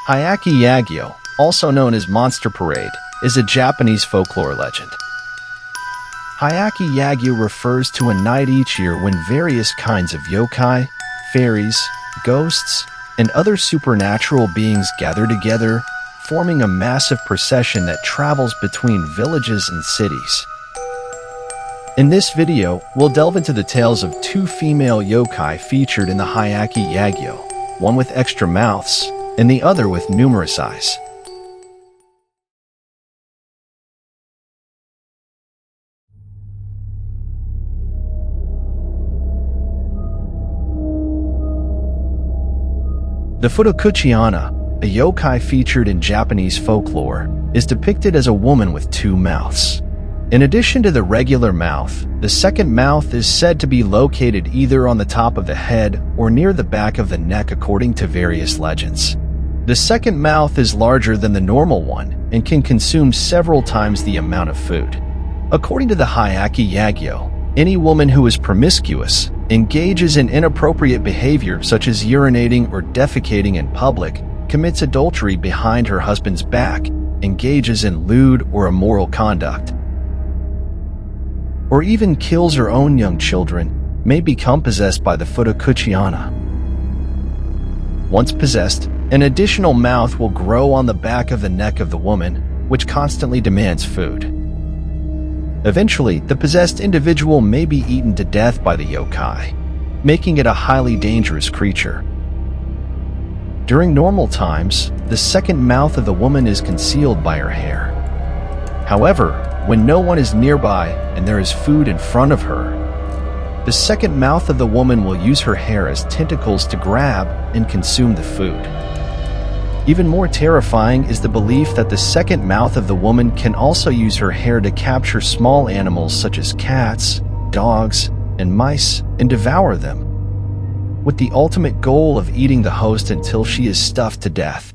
Hyakki Yagyo, also known as Monster Parade, is a Japanese folklore legend. Hyakki Yagyo refers to a night each year when various kinds of yokai, fairies, ghosts, and other supernatural beings gather together, forming a massive procession that travels between villages and cities. In this video, we'll delve into the tales of two female yokai featured in the Hyakki Yagyo, one with extra mouths, and the other with numerous eyes. The Futakuchi Onna, a yokai featured in Japanese folklore, is depicted as a woman with two mouths. In addition to the regular mouth, the second mouth is said to be located either on the top of the head or near the back of the neck according to various legends. The second mouth is larger than the normal one and can consume several times the amount of food. According to the Hyakki Yagyo, any woman who is promiscuous, engages in inappropriate behavior such as urinating or defecating in public, commits adultery behind her husband's back, engages in lewd or immoral conduct, or even kills her own young children, may become possessed by the Futakuchi Onna. Once possessed, an additional mouth will grow on the back of the neck of the woman, which constantly demands food. Eventually, the possessed individual may be eaten to death by the yokai, making it a highly dangerous creature. During normal times, the second mouth of the woman is concealed by her hair. However, when no one is nearby and there is food in front of her, the second mouth of the woman will use her hair as tentacles to grab and consume the food. Even more terrifying is the belief that the second mouth of the woman can also use her hair to capture small animals such as cats, dogs, and mice and devour them, with the ultimate goal of eating the host until she is stuffed to death.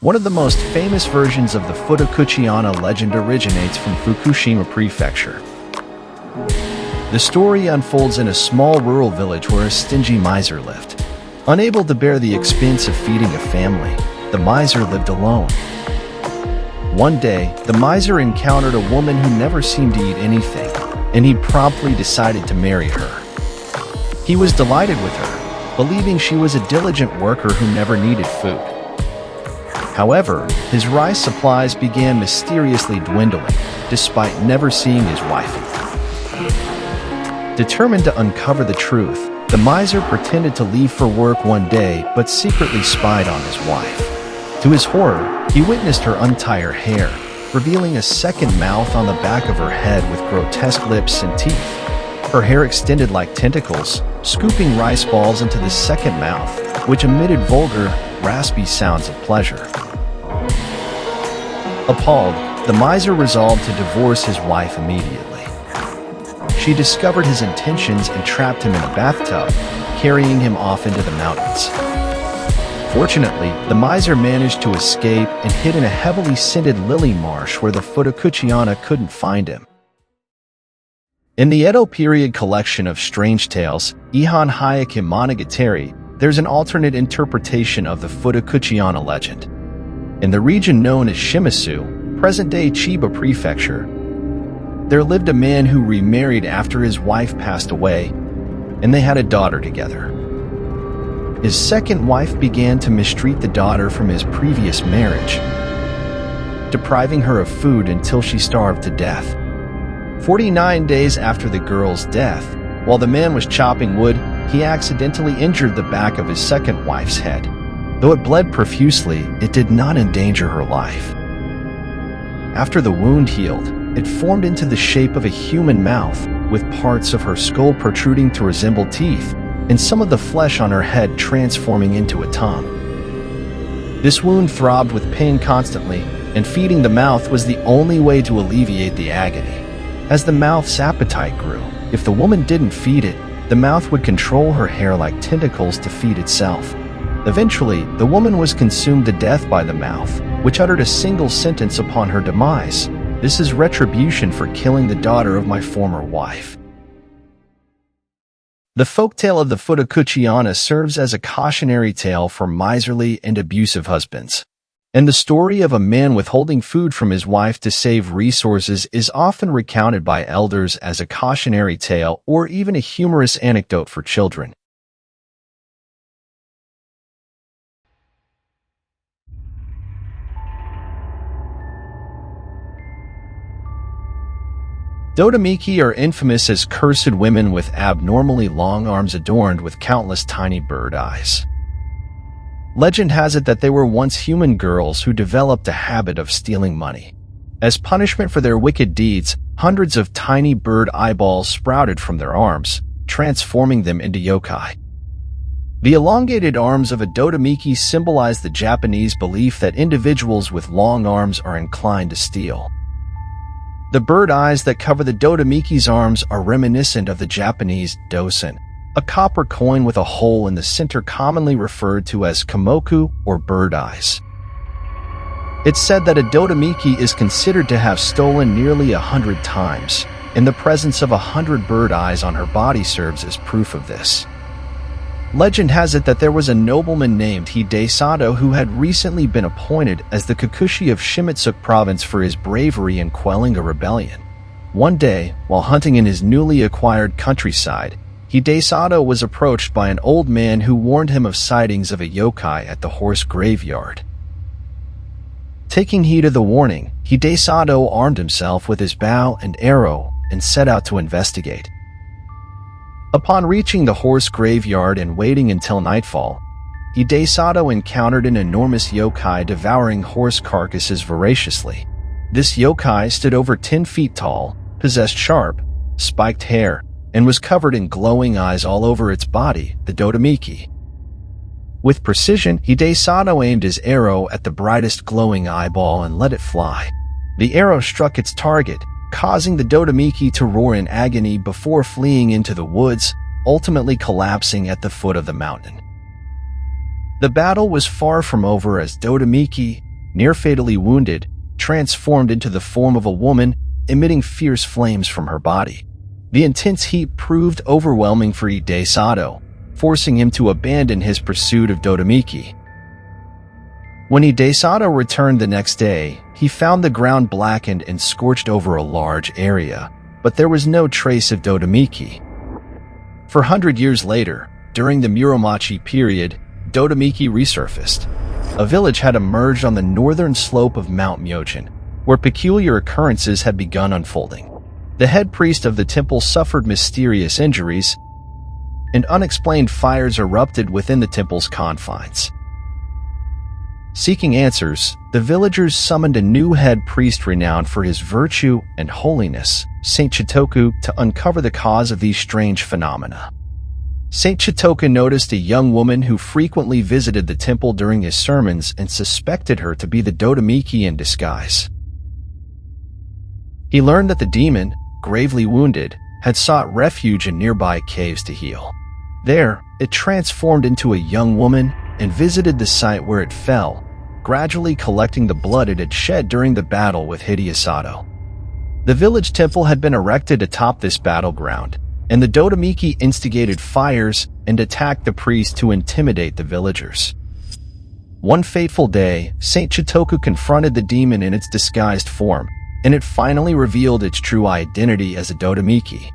One of the most famous versions of the Futakuchi Onna legend originates from Fukushima Prefecture. The story unfolds in a small rural village where a stingy miser lived. Unable to bear the expense of feeding a family, the miser lived alone. One day, the miser encountered a woman who never seemed to eat anything, and he promptly decided to marry her. He was delighted with her, believing she was a diligent worker who never needed food. However, his rice supplies began mysteriously dwindling, despite never seeing his wife. Determined to uncover the truth, the miser pretended to leave for work one day but secretly spied on his wife. To his horror, he witnessed her untie her hair, revealing a second mouth on the back of her head with grotesque lips and teeth. Her hair extended like tentacles, scooping rice balls into the second mouth, which emitted vulgar, raspy sounds of pleasure. Appalled, the miser resolved to divorce his wife immediately. She discovered his intentions and trapped him in a bathtub, carrying him off into the mountains. Fortunately, the miser managed to escape and hid in a heavily scented lily marsh where the Futakuchi Onna couldn't find him. In the Edo period collection of strange tales, Ihan Hyakki Monogatari, there's an alternate interpretation of the Futakuchi Onna legend. In the region known as Shimizu, present-day Chiba Prefecture, there lived a man who remarried after his wife passed away, and they had a daughter together. His second wife began to mistreat the daughter from his previous marriage, depriving her of food until she starved to death. 49 days after the girl's death, while the man was chopping wood, he accidentally injured the back of his second wife's head. Though it bled profusely, it did not endanger her life. After the wound healed, it formed into the shape of a human mouth, with parts of her skull protruding to resemble teeth, and some of the flesh on her head transforming into a tongue. This wound throbbed with pain constantly, and feeding the mouth was the only way to alleviate the agony. As the mouth's appetite grew, if the woman didn't feed it, the mouth would control her hair like tentacles to feed itself. Eventually, the woman was consumed to death by the mouth, which uttered a single sentence upon her demise: "This is retribution for killing the daughter of my former wife." The folktale of the Futakuchi Onna serves as a cautionary tale for miserly and abusive husbands. And the story of a man withholding food from his wife to save resources is often recounted by elders as a cautionary tale or even a humorous anecdote for children. Dodomeki are infamous as cursed women with abnormally long arms adorned with countless tiny bird eyes. Legend has it that they were once human girls who developed a habit of stealing money. As punishment for their wicked deeds, hundreds of tiny bird eyeballs sprouted from their arms, transforming them into yokai. The elongated arms of a Dodomeki symbolize the Japanese belief that individuals with long arms are inclined to steal. The bird eyes that cover the Dodomeki's arms are reminiscent of the Japanese dosen, a copper coin with a hole in the center commonly referred to as kamoku or bird eyes. It's said that a Dodomeki is considered to have stolen nearly 100 times, and the presence of 100 bird eyes on her body serves as proof of this. Legend has it that there was a nobleman named Hidesado who had recently been appointed as the Kikushi of Shimizuke province for his bravery in quelling a rebellion. One day, while hunting in his newly acquired countryside, Hidesado was approached by an old man who warned him of sightings of a yokai at the horse graveyard. Taking heed of the warning, Hidesado armed himself with his bow and arrow and set out to investigate. Upon reaching the horse graveyard and waiting until nightfall, Hidesado encountered an enormous yokai devouring horse carcasses voraciously. This yokai stood over 10 feet tall, possessed sharp, spiked hair, and was covered in glowing eyes all over its body, the Dodomeki. With precision, Hidesado aimed his arrow at the brightest glowing eyeball and let it fly. The arrow struck its target, causing the Dodomeki to roar in agony before fleeing into the woods, ultimately collapsing at the foot of the mountain. The battle was far from over as Dodomeki, near fatally wounded, transformed into the form of a woman, emitting fierce flames from her body. The intense heat proved overwhelming for Hidesado, forcing him to abandon his pursuit of Dodomeki. When Hidesado returned the next day, he found the ground blackened and scorched over a large area, but there was no trace of Dodomeki. 400 years later, during the Muromachi period, Dodomeki resurfaced. A village had emerged on the northern slope of Mount Myojin, where peculiar occurrences had begun unfolding. The head priest of the temple suffered mysterious injuries, and unexplained fires erupted within the temple's confines. Seeking answers, the villagers summoned a new head priest renowned for his virtue and holiness, Saint Chitoku, to uncover the cause of these strange phenomena. Saint Chitoku noticed a young woman who frequently visited the temple during his sermons and suspected her to be the Dodomeki in disguise. He learned that the demon, gravely wounded, had sought refuge in nearby caves to heal. There, it transformed into a young woman and visited the site where it fell, gradually collecting the blood it had shed during the battle with Hidesado. The village temple had been erected atop this battleground, and the Dodomeki instigated fires and attacked the priest to intimidate the villagers. One fateful day, Saint Chitoku confronted the demon in its disguised form, and it finally revealed its true identity as a Dodomeki.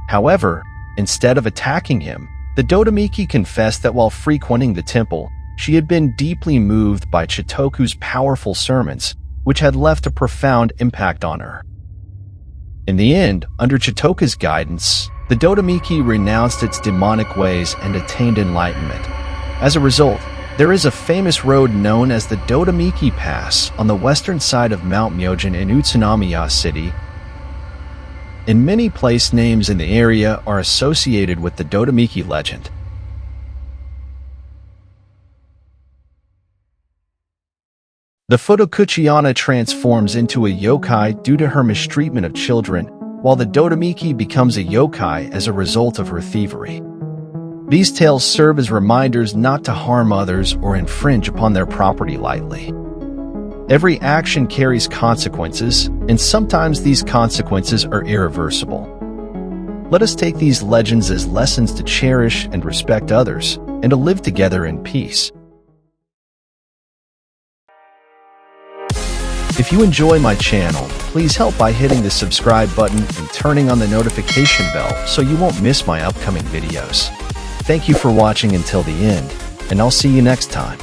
However, instead of attacking him, the Dodomeki confessed that while frequenting the temple, she had been deeply moved by Chitoku's powerful sermons, which had left a profound impact on her. In the end, under Chitoku's guidance, the Dodomeki renounced its demonic ways and attained enlightenment. As a result, there is a famous road known as the Dodomeki Pass on the western side of Mount Myojin in Utsunomiya City, and many place names in the area are associated with the Dodomeki legend. The Futakuchi Onna transforms into a yokai due to her mistreatment of children, while the Dodomeki becomes a yokai as a result of her thievery. These tales serve as reminders not to harm others or infringe upon their property lightly. Every action carries consequences, and sometimes these consequences are irreversible. Let us take these legends as lessons to cherish and respect others, and to live together in peace. If you enjoy my channel, please help by hitting the subscribe button and turning on the notification bell so you won't miss my upcoming videos. Thank you for watching until the end, and I'll see you next time.